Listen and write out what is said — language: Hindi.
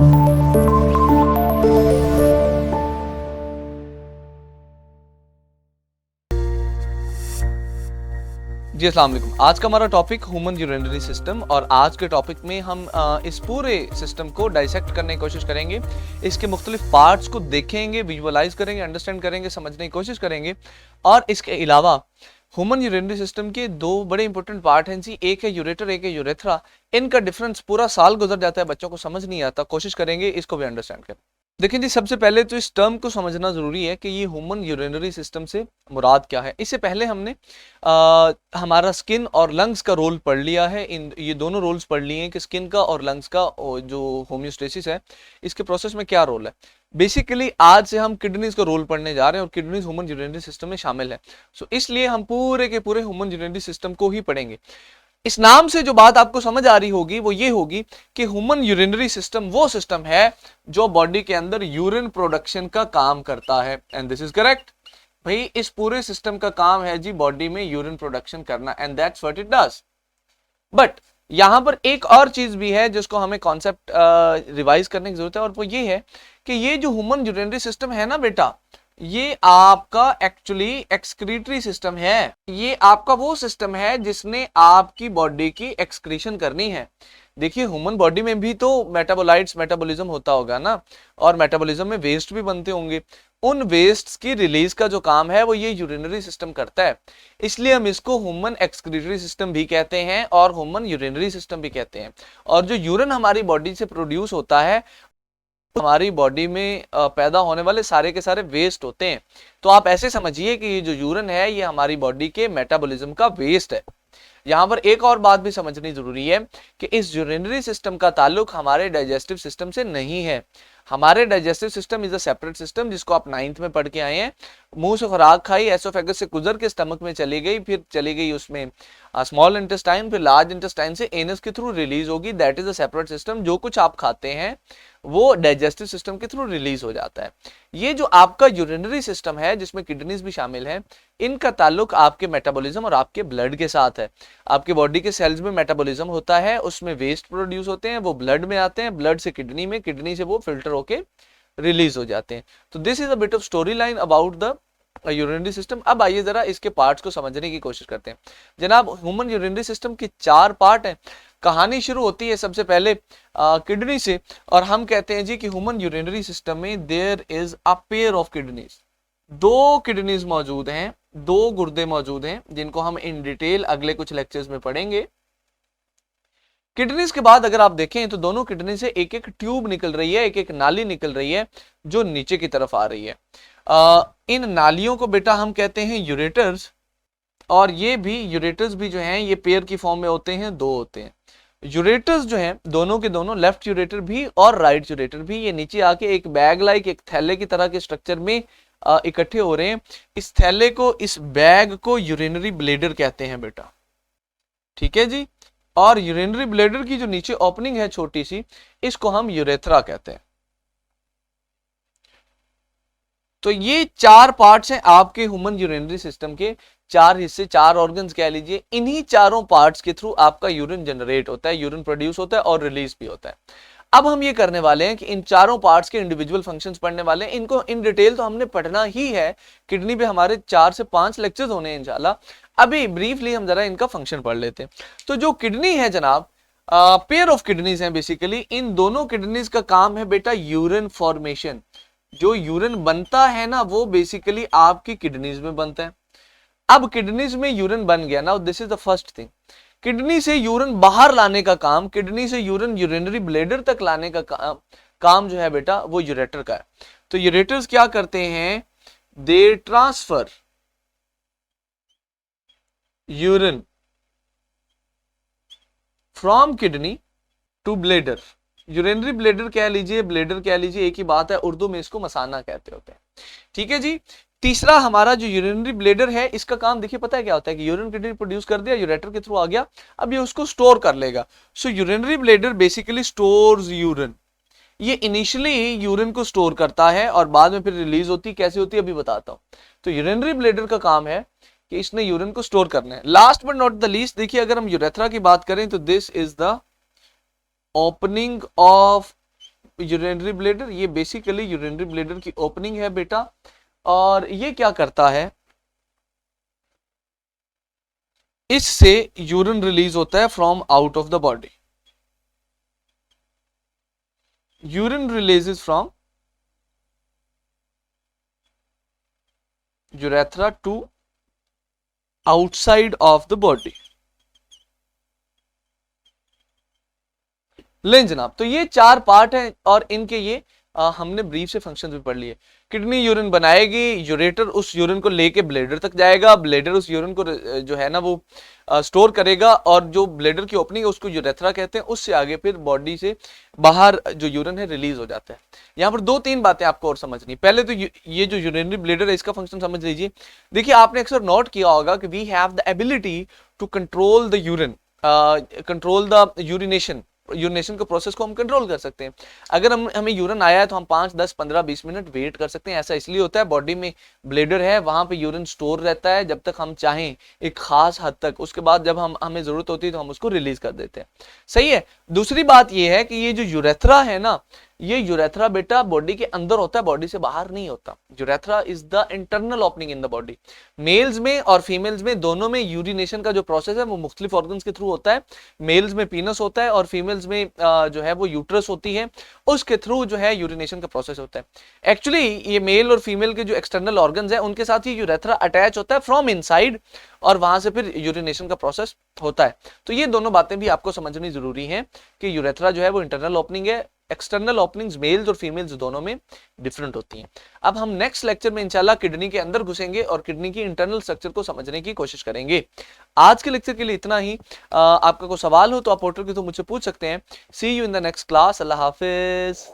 जी अस्सलाम वालेकुम। आज का हमारा टॉपिक ह्यूमन यूरिनरी सिस्टम, और आज के टॉपिक में हम इस पूरे सिस्टम को डाइसेक्ट करने की कोशिश करेंगे। इसके मुख्तलिफ पार्ट्स को देखेंगे, विजुअलाइज करेंगे, अंडरस्टैंड करेंगे, समझने की कोशिश करेंगे। और इसके अलावा ह्यूमन यूरिनरी सिस्टम के दो बड़े इंपॉर्टेंट पार्ट हैं जी, एक है यूरेटर, एक है यूरेथ्रा। इनका डिफरेंस पूरा साल गुजर जाता है, बच्चों को समझ नहीं आता। कोशिश करेंगे इसको भी अंडरस्टैंड करें। देखिए जी, सबसे पहले तो इस टर्म को समझना जरूरी है कि ये ह्यूमन यूरिनरी सिस्टम से मुराद क्या है। इससे पहले हमने हमारा स्किन और लंग्स का रोल पढ़ लिया है। ये दोनों रोल्स पढ़ लिए हैं कि स्किन का और लंग्स का जो होम्योस्टेसिस है, इसके प्रोसेस में क्या रोल है। बेसिकली आज से हम किडनीज का रोल पढ़ने जा रहे हैं और किडनीज ह्यूमन यूरिनरी सिस्टम में शामिल है। सो इसलिए हम पूरे के पूरे ह्यूमन यूरिनरी सिस्टम को ही पढ़ेंगे। इस नाम से जो बात आपको समझ आ रही होगी वो ये होगी कि ह्यूमन यूरिनरी सिस्टम वो सिस्टम है जो बॉडी के अंदर यूरिन प्रोडक्शन का काम करता है। एंड दिस इज करेक्ट भाई, इस पूरे सिस्टम का काम है जी बॉडी में यूरिन प्रोडक्शन करना, and that's what it does. But यहां पर एक और चीज भी है जिसको हमें कॉन्सेप्ट रिवाइज करने की जरूरत है, और वो ये है कि ये जो ह्यूमन यूरिनरी सिस्टम है ना बेटा, ये आपका एक्चुअली एक्सक्रीटरी सिस्टम है। ये आपका वो सिस्टम है जिसने आपकी बॉडी की एक्सक्रीशन करनी है। देखिए, ह्यूमन बॉडी में भी तो मेटाबोलाइट्स, मेटाबॉलिज्म होता होगा ना, और मेटाबॉलिज्म में वेस्ट भी बनते होंगे। उन वेस्ट्स की रिलीज का जो काम है वो ये यूरिनरी सिस्टम करता है। इसलिए हम इसको ह्यूमन एक्सक्रीटरी सिस्टम भी कहते हैं और ह्यूमन यूरिनरी सिस्टम भी कहते हैं। और जो यूरिन हमारी बॉडी से प्रोड्यूस होता है, हमारी बॉडी में पैदा होने वाले सारे के सारे वेस्ट होते हैं। तो आप ऐसे समझिए कि ये जो यूरिन है ये हमारी बॉडी के मेटाबॉलिज्म का वेस्ट है। यहां पर एक और बात भी समझनी जरूरी है कि इस यूरिनरी सिस्टम का ताल्लुक हमारे डाइजेस्टिव सिस्टम से नहीं है। हमारे digestive system is a separate system, जिसको आप 9th में पढ़ के आए हैं। मुंह से खुराक खाई, एसोफेगस से गुजर के स्टमक में चली गई, फिर चली गई उसमें स्मॉल इंटेस्टाइन, फिर लार्ज इंटेस्टाइन से एनस के थ्रू रिलीज होगी। That is a separate system. जो कुछ आप खाते हैं वो डाइजेस्टिव सिस्टम के थ्रू रिलीज हो जाता है। ये जो आपका यूरिनरी सिस्टम है जिसमें किडनीज भी शामिल है, इनका ताल्लुक आपके मेटाबॉलिज्म और आपके ब्लड के साथ है। आपके बॉडी के सेल्स में मेटाबॉलिज्म होता है, उसमें वेस्ट प्रोड्यूस होते हैं, वो ब्लड में आते हैं, ब्लड से किडनी में, किडनी से वो फिल्टर होके रिलीज हो जाते हैं। तो this is a bit of story line about the urinary system. अब आइए जरा इसके पार्ट्स को समझने की कोशिश करते हैं। जनाब, ह्यूमन यूरिनरी सिस्टम के 4 पार्ट हैं। कहानी शुरू होती है सबसे पहले किडनी से, और हम कहते हैं जी कि ह्यूमन यूरिनरी सिस्टम में there is a pair of kidneys. 2 kidneys मौजूद हैं, 2 गुर्दे मौजूद हैं, जिनको हम इन डिटेल अगले कुछ लेक्चर्स में पढ़ेंगे। किडनीज के बाद अगर आप देखें तो दोनों किडनी से एक एक ट्यूब निकल रही है, एक एक नाली निकल रही है जो नीचे की तरफ आ रही है। इन नालियों को बेटा हम कहते हैं यूरेटर्स, और ये भी यूरेटर्स भी जो हैं ये पेयर की फॉर्म में होते हैं, 2 होते हैं। यूरेटर्स जो हैं दोनों के दोनों, लेफ्ट यूरेटर भी और राइट यूरेटर भी, ये नीचे आके एक बैग लाइक, एक थैले की तरह के स्ट्रक्चर में इकट्ठे हो रहे हैं। इस थैले को, इस बैग को यूरिनरी ब्लेडर कहते हैं बेटा, ठीक है जी। और यूरिनरी ब्लेडर की जो नीचे ओपनिंग है छोटी सी, इसको हम यूरेथ्रा कहते हैं। तो ये 4 पार्ट्स हैं आपके ह्यूमन यूरिनरी सिस्टम के, 4 हिस्से, 4 ऑर्गन्स कह लीजिए। इन्हीं चारों पार्ट्स के थ्रू आपका यूरिन जनरेट होता है, यूरिन प्रोड्यूस होता है और रिलीज भी होता है। अब हम ये करने वाले हैं कि इन चारों पार्ट्स के इंडिविजुअल फंक्शंस पढ़ने वाले हैं। इनको इन डिटेल तो हमने पढ़ना ही है, किडनी पे हमारे 4 से 5 लेक्चर्स होने हैं इंशाल्लाह। अभी ब्रीफली हम जरा इनका फंक्शन पढ़ लेते हैं। तो जो किडनी है जनाब, पेयर ऑफ किडनीज हैं बेसिकली। इन दोनों किडनीज का काम है बेटा यूरिन फॉर्मेशन। जो यूरिन बनता है ना वो बेसिकली आपकी किडनीज में बनता है। अब किडनीज में यूरिन बन गया ना, this is the first thing. Kidney से यूरिन बाहर लाने का काम, किडनी से यूरिन यूरिनरी ब्लेडर तक लाने का काम जो है बेटा वो यूरेटर का है। तो यूरेटर्स क्या करते हैं, they transfer urine from kidney to bladder. Urinary bladder कह लीजिए, ब्लेडर कह लीजिए, एक ही बात है। उर्दू में इसको मसाना कहते होते हैं, ठीक है जी। तीसरा हमारा जो यूरिनरी ब्लेडर है, इसका काम देखिए पता है क्या होता है कि यूरिन किडनी प्रोड्यूस कर दिया, यूरेटर के थ्रू आ गया, अब ये उसको स्टोर कर लेगा। So urinary bladder basically stores urine. ये इनिशियली यूरिन को स्टोर करता है और बाद में फिर रिलीज होती, कैसे होती है अभी बताता हूं। तो यूरिनरी ब्लेडर का काम है कि इसने यूरिन को स्टोर करना है। Last but not the least, देखिए अगर हम यूरेथ्रा की बात करें तो this is the opening of urinary bladder, ये बेसिकली यूरिनरी ब्लैडर की ओपनिंग है बेटा, और ये क्या करता है, इससे यूरिन रिलीज होता है from out of the body. Urine releases from urethra to outside of the body. लें जनाब, तो ये 4 पार्ट हैं और इनके ये हमने ब्रीफ से फंक्शंस भी पढ़ लिए। किडनी यूरिन बनाएगी, यूरेटर उस यूरिन को लेके ब्लेडर तक जाएगा, ब्लेडर उस यूरिन को जो है ना वो स्टोर करेगा, और जो ब्लेडर की ओपनिंग है उसको यूरेथ्रा कहते हैं, उससे आगे फिर बॉडी से बाहर जो यूरिन है रिलीज हो जाता है। यहाँ पर 2-3 बातें आपको और समझनी। पहले तो ये जो यूरिनरी ब्लेडर है इसका फंक्शन समझ लीजिए। देखिए आपने अक्सर नोट किया होगा कि we have the ability to control the urine, control the urination, urination के प्रोसेस को हम कंट्रोल कर सकते हैं। अगर हमें यूरिन आया है तो हम 5, 10, 15, 20 मिनट वेट कर सकते हैं। ऐसा इसलिए होता है, बॉडी में ब्लेडर है, वहां पे यूरिन स्टोर रहता है जब तक हम चाहें, एक खास हद तक। उसके बाद जब हमें जरूरत होती है तो हम उसको रिलीज कर देते हैं। सही है। दूसरी बात यह है कि ये जो यूरेथ्रा है ना, ये यूरेथ्रा बेटा बॉडी के अंदर होता है, बॉडी से बाहर नहीं होता। Urethra is the internal opening in the body. Males में और फीमेल्स में दोनों में यूरिनेशन का जो प्रोसेस है वो मुख्तलिफ ऑर्गन्स के थ्रू होता है। मेल्स में पीनस होता है और फीमेल्स में जो है वो यूट्रस होती है, उसके थ्रू जो है यूरिनेशन का प्रोसेस होता है। एक्चुअली ये मेल और फीमेल के जो एक्सटर्नल ऑर्गन्स है उनके साथ ही यूरेथ्रा अटैच होता है फ्रॉम इनसाइड, और वहां से फिर यूरिनेशन का प्रोसेस होता है। तो ये दोनों बातें भी आपको समझनी जरूरी है कि यूरेथ्रा जो है वो इंटरनल ओपनिंग है, एक्सटर्नल ओपनिंग्स मेल्स और फीमेल्स दोनों में डिफरेंट होती हैं। अब हम नेक्स्ट लेक्चर में इंशाल्लाह किडनी के अंदर घुसेंगे और किडनी की इंटरनल स्ट्रक्चर को समझने की कोशिश करेंगे। आज के लेक्चर के लिए इतना ही। आपका कोई सवाल हो तो आप पोर्टल के थ्रू मुझसे पूछ सकते हैं। See you in the next class. अल्लाह हाफिज।